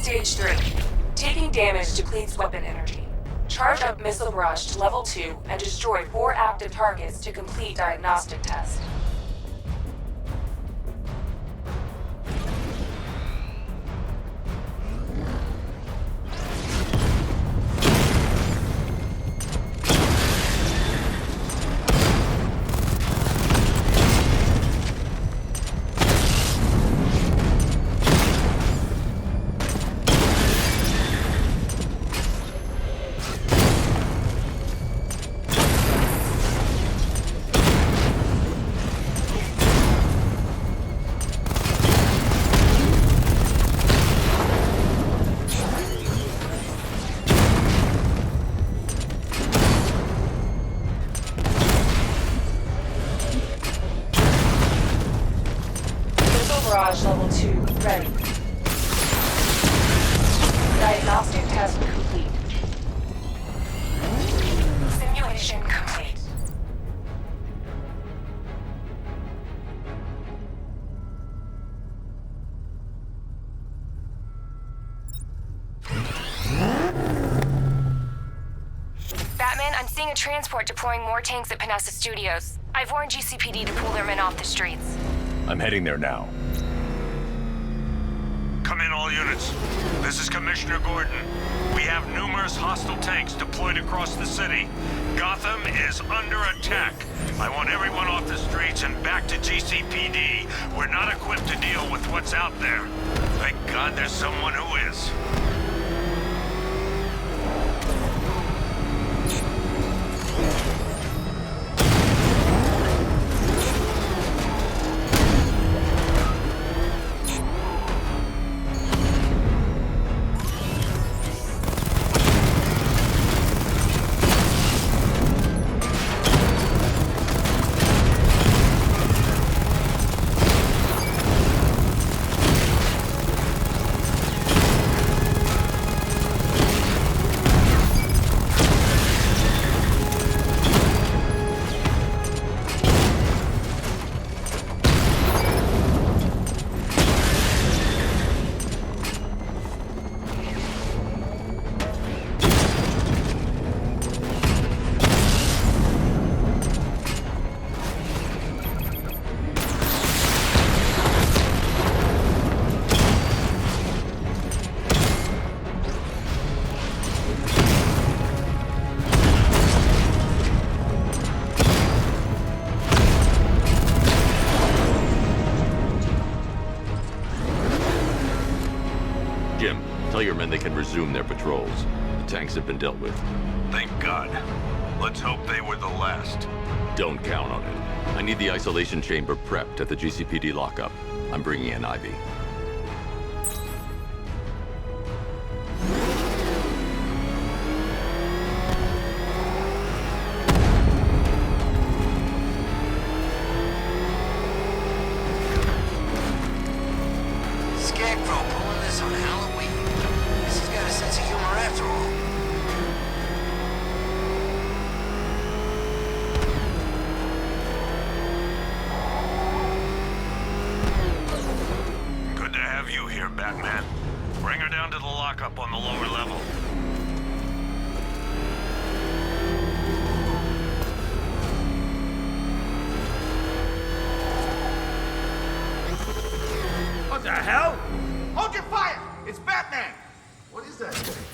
Stage 3. Taking damage depletes weapon energy. Charge up missile barrage to level 2 and destroy 4 active targets to complete diagnostic test. Barrage level 2 ready. Diagnostic test complete. Simulation complete. Batman, I'm seeing a transport deploying more tanks at Panessa Studios. I've warned GCPD to pull their men off the streets. I'm heading there now. Come in, all units. This is Commissioner Gordon. We have numerous hostile tanks deployed across the city. Gotham is under attack. I want everyone off the streets and back to GCPD. We're not equipped to deal with what's out there. Thank God there's someone who is. Jim, tell your men they can resume their patrols. The tanks have been dealt with. Thank God. Let's hope they were the last. Don't count on it. I need the isolation chamber prepped at the GCPD lockup. I'm bringing in Ivy. Scarecrow pulling this on Halloween. This has got a sense of humor after all. Good to have you here, Batman. Bring her down to the lockup on the lower level. What the hell? Hold your fire! It's Batman! What is that thing?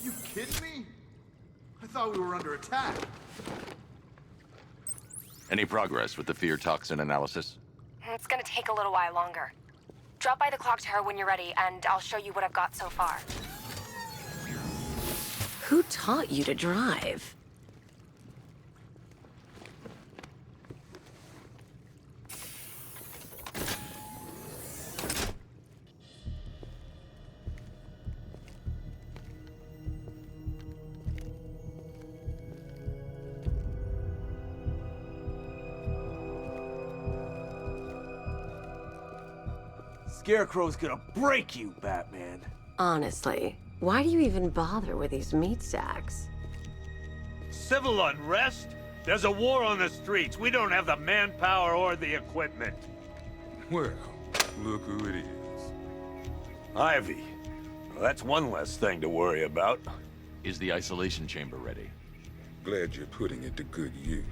You kidding me? I thought we were under attack. Any progress with the fear toxin analysis? It's gonna take a little while longer. Drop by the clock tower when you're ready, and I'll show you what I've got so far. Who taught you to drive? Scarecrow's gonna break you, Batman. Honestly, why do you even bother with these meat sacks? Civil unrest? There's a war on the streets. We don't have the manpower or the equipment. Well, look who it is. Ivy, Well, that's one less thing to worry about. Is the isolation chamber ready? Glad you're putting it to good use.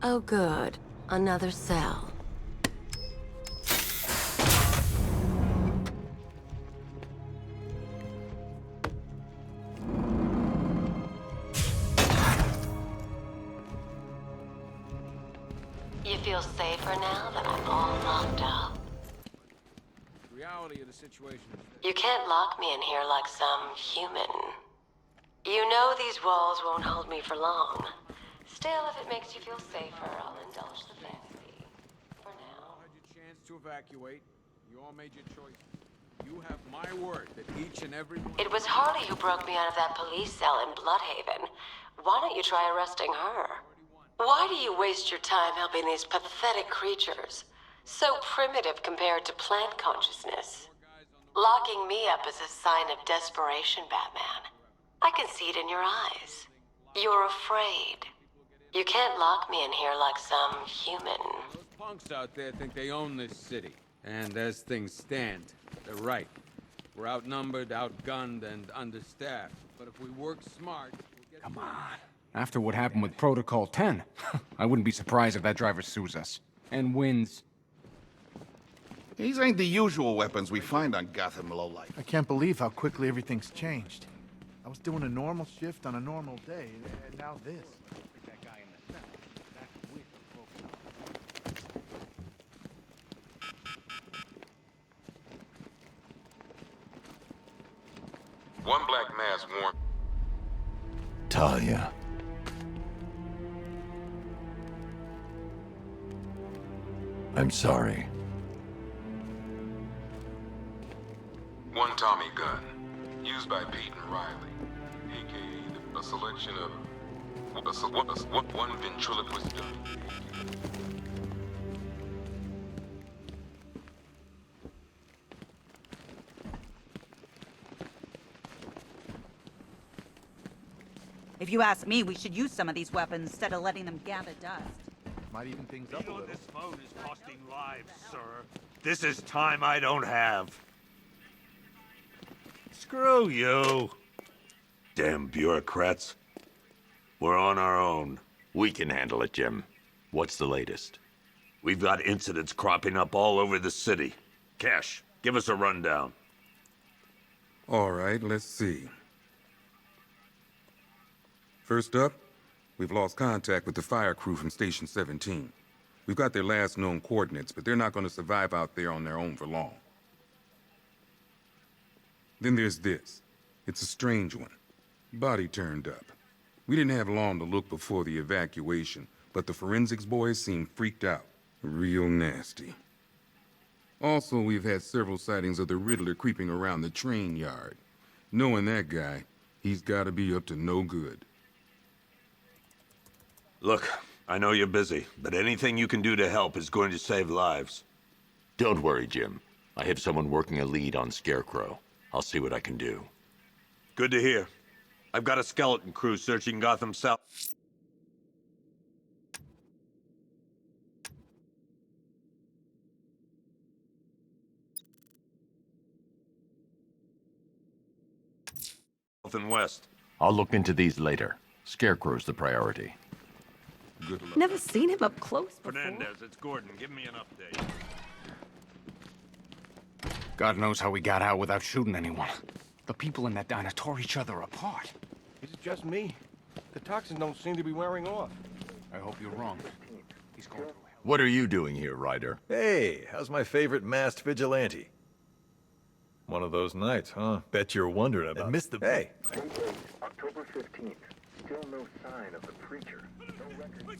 Oh, good. Another cell. You feel safer now that I'm all locked up? The reality of the situation is that You can't lock me in here like some human. You know these walls won't hold me for long. Still, if it makes you feel safer, I'll indulge the fantasy. For you now. all had your chance to evacuate. You all made your choices. You have my word that each and every one... It was Harley who broke me out of that police cell in Bloodhaven. Why don't you try arresting her? Why do you waste your time helping these pathetic creatures? So primitive compared to plant consciousness. Locking me up is a sign of desperation, Batman. I can see it in your eyes. You're afraid. You can't lock me in here like some human. Those punks out there think they own this city. And as things stand, they're right. We're outnumbered, outgunned, and understaffed. But if we work smart, we'll get... Come on. After what happened with Protocol 10, I wouldn't be surprised if that driver sues us. And wins. These ain't the usual weapons we find on Gotham lowlife. I can't believe how quickly everything's changed. I was doing a normal shift on a normal day, and now this. One black mass warrant. Talia. I'm sorry. One Tommy gun, used by Pete and Riley, aka a selection of one ventriloquist gun. If you ask me, we should use some of these weapons instead of letting them gather dust. Might even things up a Being on little. this phone is costing lives, sir. This is time I don't have. Screw you. Damn bureaucrats. We're on our own. We can handle it, Jim. What's the latest? We've got incidents cropping up all over the city. Cash, give us a rundown. All right, let's see. First up, we've lost contact with the fire crew from Station 17. We've got their last known coordinates, but they're not going to survive out there on their own for long. Then there's this. It's a strange one. Body turned up. We didn't have long to look before the evacuation, but the forensics boys seemed freaked out. Real nasty. Also, we've had several sightings of the Riddler creeping around the train yard. Knowing that guy, he's got to be up to no good. Look, I know you're busy, but anything you can do to help is going to save lives. Don't worry, Jim. I have someone working a lead on Scarecrow. I'll see what I can do. Good to hear. I've got a skeleton crew searching Gotham South. South and West. I'll look into these later. Scarecrow's the priority. Good luck. Never seen him up close before. Fernandez, it's Gordon. Give me an update. God knows how we got out without shooting anyone. The people in that diner tore each other apart. Is it just me? The toxins don't seem to be wearing off. I hope you're wrong. He's going through hell. What are you doing here, Ryder? Hey, how's my favorite masked vigilante? One of those nights, huh? Bet you're wondering about. Missed the. Hey. October 15th. Still no sign of the preacher. No record.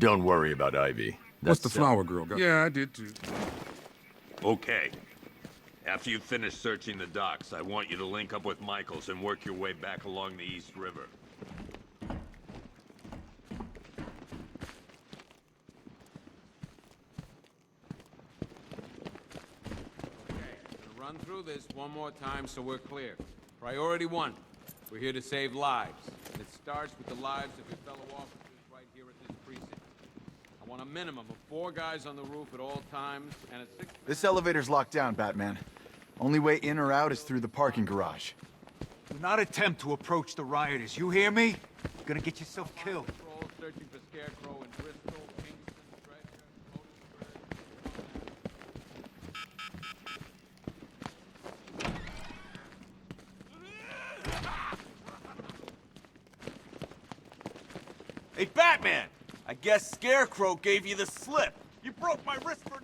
Don't worry about Ivy. What's the flower girl got? Yeah, I did too. Okay. After you've finished searching the docks, I want you to link up with Michaels and work your way back along the East River. Okay, gonna run through this one more time so we're clear. Priority 1. We're here to save lives. And it starts with the lives of your fellow officers right here at this precinct. I want a minimum of 4 guys on the roof at all times, and a 6... This elevator's locked down, Batman. Only way in or out is through the parking garage. Do not attempt to approach the rioters, you hear me? You're gonna get yourself killed. Patrol searching for Scarecrow in Bristol, Kingston, Drescher, Hey, Batman! I guess Scarecrow gave you the slip. You broke my wrist for...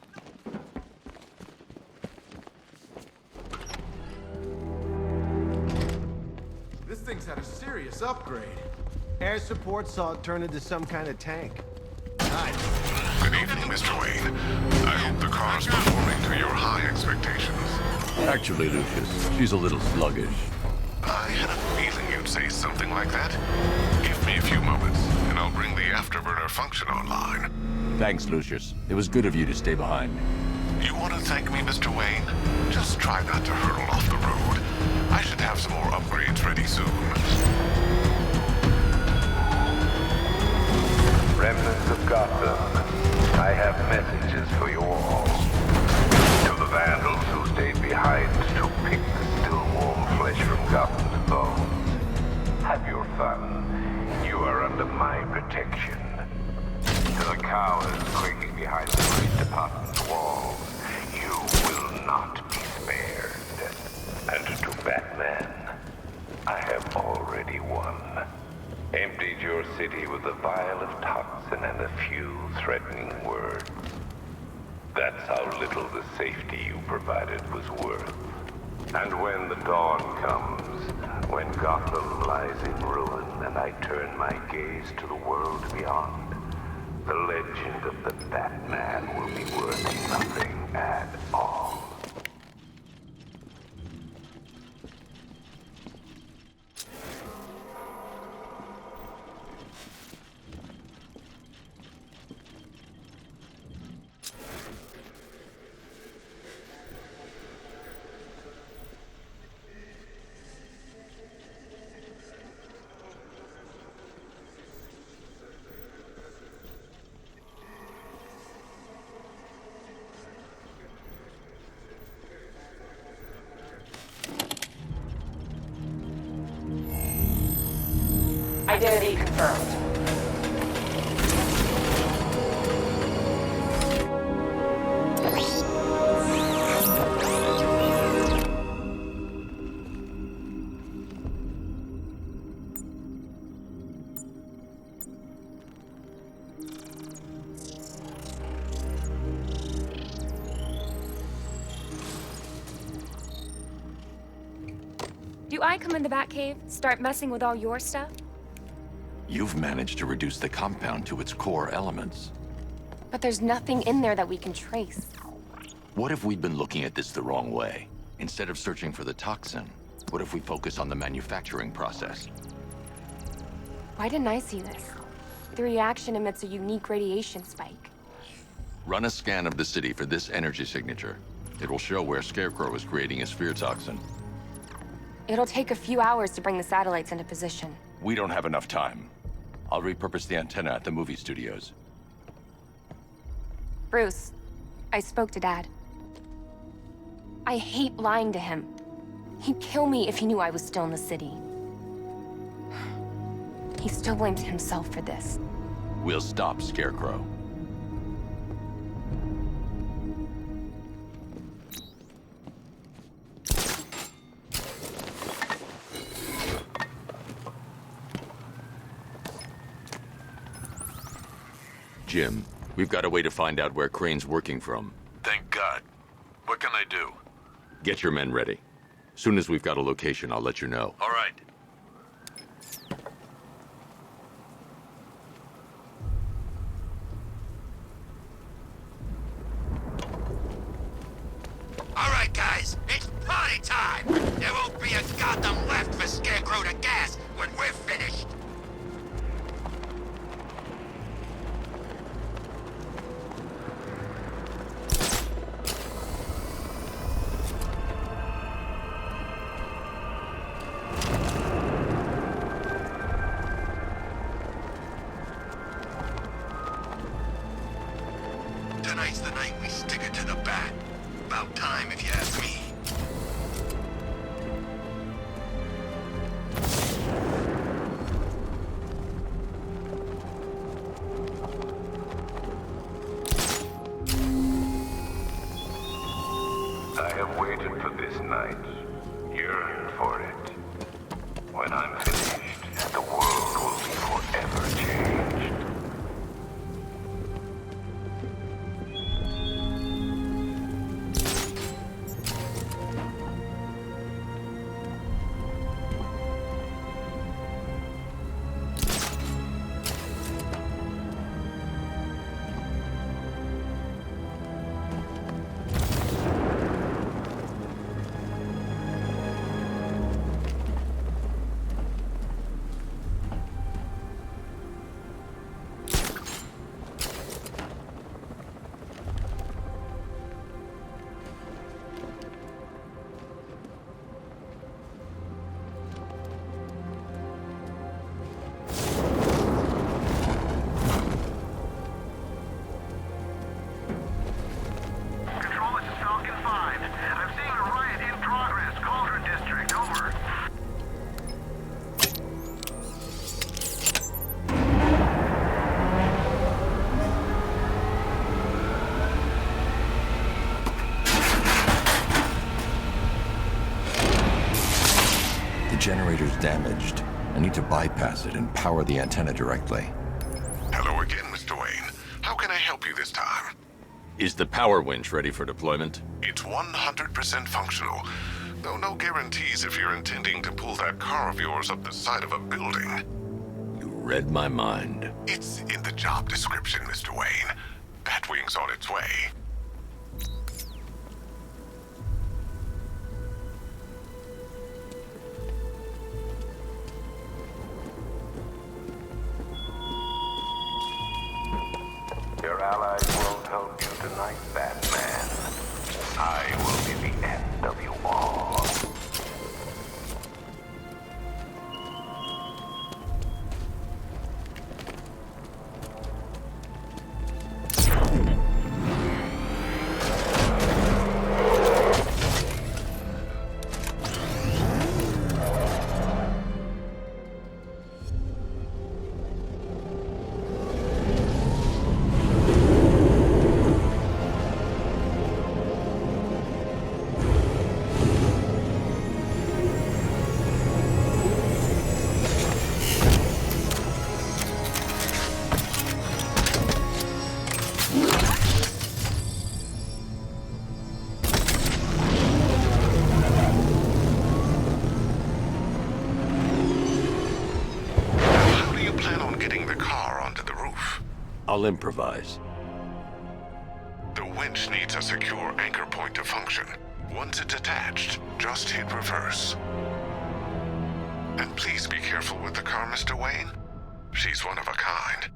This thing's had a serious upgrade. Air support saw it turn into some kind of tank. Nice. Good evening, Mr. Wayne. I hope the car's performing to your high expectations. Actually, Lucius, she's a little sluggish. I had a feeling you'd say something like that. Give me a few moments, and I'll bring the afterburner function online. Thanks, Lucius. It was good of you to stay behind. You want to thank me, Mr. Wayne? Just try not to hurtle off the road. I should have some more upgrades ready soon. Remnants of Gotham, I have messages for you all. To the vandals who stayed behind to pick the still warm flesh from Gotham's bones. Have your fun. You are under my protection. To the cowards quaking behind the police department's walls, you will not be spared. And to Batman, I have already won. Emptied your city with a vial of toxin and a few threatening words. That's how little the safety you provided was worth. And when the dawn comes, when Gotham lies in ruin and I turn my gaze to the world beyond, the legend of the Batman will be worth nothing at all. Identity confirmed. Do I come in the Batcave, start messing with all your stuff? You've managed to reduce the compound to its core elements. But there's nothing in there that we can trace. What if we'd been looking at this the wrong way? Instead of searching for the toxin, what if we focus on the manufacturing process? Why didn't I see this? The reaction emits a unique radiation spike. Run a scan of the city for this energy signature. It will show where Scarecrow is creating his fear toxin. It'll take a few hours to bring the satellites into position. We don't have enough time. I'll repurpose the antenna at the movie studios. Bruce, I spoke to Dad. I hate lying to him. He'd kill me if he knew I was still in the city. He still blames himself for this. We'll stop Scarecrow. Jim, we've got a way to find out where Crane's working from. Thank God. What can I do? Get your men ready. Soon as we've got a location, I'll let you know. All right. All right, guys, it's party time! There won't be a Gotham left for Scarecrow to gas when we're finished! nights, yearn for it. When I'm finished, the world will be forever changed. Generator's damaged. I need to bypass it and power the antenna directly. Hello again, Mr. Wayne. How can I help you this time? Is the power winch ready for deployment? It's 100% functional, though no guarantees if you're intending to pull that car of yours up the side of a building. You read my mind. It's in the job description, Mr. Wayne. Batwing's on its way. Your allies won't help you tonight, Batman. I will be the end of you all. I'll improvise. The winch needs a secure anchor point to function. Once it's attached, just hit reverse. And please be careful with the car, Mr. Wayne. She's one of a kind.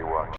watch.